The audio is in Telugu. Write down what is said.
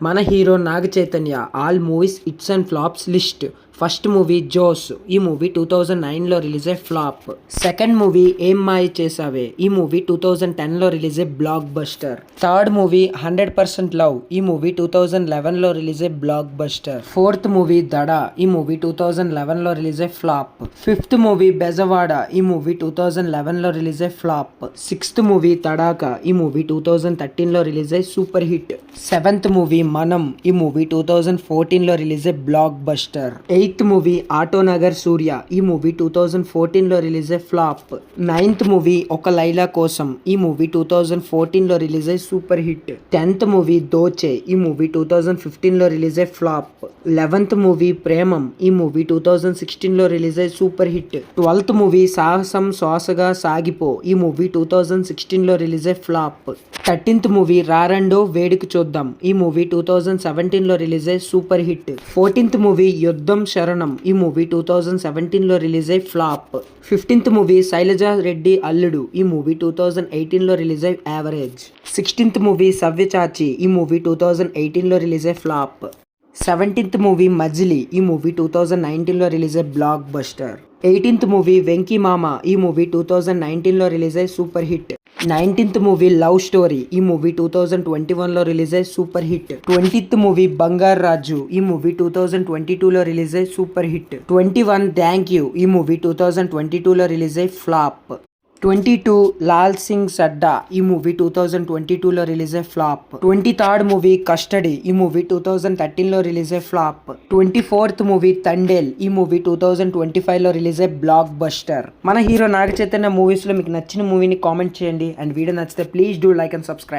మన hero Naga Chaitanya all movies hits and flops list. First movie Josh. ఈ మూవీ 2009లో రిలీజ్ అయ్యే flop. Second movie Ye Maaya Chesave. ఈ మూవీ 2010లో రిలీజ్ అయ్యే blockbuster. Third movie 100% love. ఈ మూవీ 2011లో రిలీజ్ అయ్యే blockbuster. Fourth movie Dhada. ఈ మూవీ 2011లో రిలీజ్ అయ్యే ఫ్లాప్. Fifth movie Bezawada. ఈ మూవీ 2011లో రిలీజ్ అయ్యే ఫ్లాప్. Sixth movie Thadaka. ఈ మూవీ 2013లో రిలీజ్ అయ్యే super hit. Seventh movie Manam. ఈ మూవీ 2014లో రిలీజ్ అయ్యే blockbuster. Eighth movie Autonagar Surya. ఈ మూవీ 2014లో రిలీజ్ అయ్యే flop. Ninth movie Oka Laila Kosam. ఈ మూవీ 2014లో రిలీజ్ అయ్యే super hit. 10th movie Dohchay. ఈ మూవీ 2015లో రిలీజ్ అయ్యే ఫ్లాప్. 11th movie Premam. ఈ మూవీ 2016లో రిలీజ్ అయ్యే super hit. 12th movie Sahasam Swasaga Sagipo. ఈ మూవీ 2016లో రిలీజ్ అయ్యే flop. 13th movie Rarandoi Veduka Chuddam. ఈ మూవీ 2017లో రిలీజ్ అయ్యే super hit. 14th movie Yuddham Sharanam. ఈ మూవీ 2017లో రిలీజ్ అయ్యి flop. 15th movie Shailaja Reddy Alludu. ఈ మూవీ 2018లో రిలీజ్ అయ్యి యావరేజ్. 16th movie Savyasachi. ఈ మూవీ 2018లో రిలీజ్ అయ్యి ఫ్లాప్. 17th movie Majili. ఈ మూవీ 2019లో రిలీజ్ అయ్యి blockbuster. 18th movie Venky Mama. ఈ మూవీ 2019లో రిలీజ్ అయ్యి super hit. 19th movie love story. ఈ మూవీ 2021లో రిలీజ్ అయ్యి సూపర్ హిట్. 20th మూవీ బంగారు రాజు. ఈ మూవీ 2022లో రిలీజ్ అయ్యి సూపర్ హిట్. 21 thank you. ఈ మూవీ 2022లో రిలీజ్ అయ్యి ఫ్లాప్. 22 లాల్ సింగ్ సడ్డా. ఈ మూవీ 2022లో రిలీజ్ అయ్యి ఫ్లాప్. 23rd movie custody. ఈ మూవీ 2013లో రిలీజ్ అయ్యి ఫ్లాప్. 24th movie Thandel. ఈ మూవీ 2025లో రిలీజ్ అయ్యి బ్లాక్ బస్టర్. మన హీరో నాగ చైతన్య మూవీస్లో మీకు నచ్చిన మూవీని కామెంట్ చేయండి. అండ్ వీడియో నచ్చితే please do like and subscribe.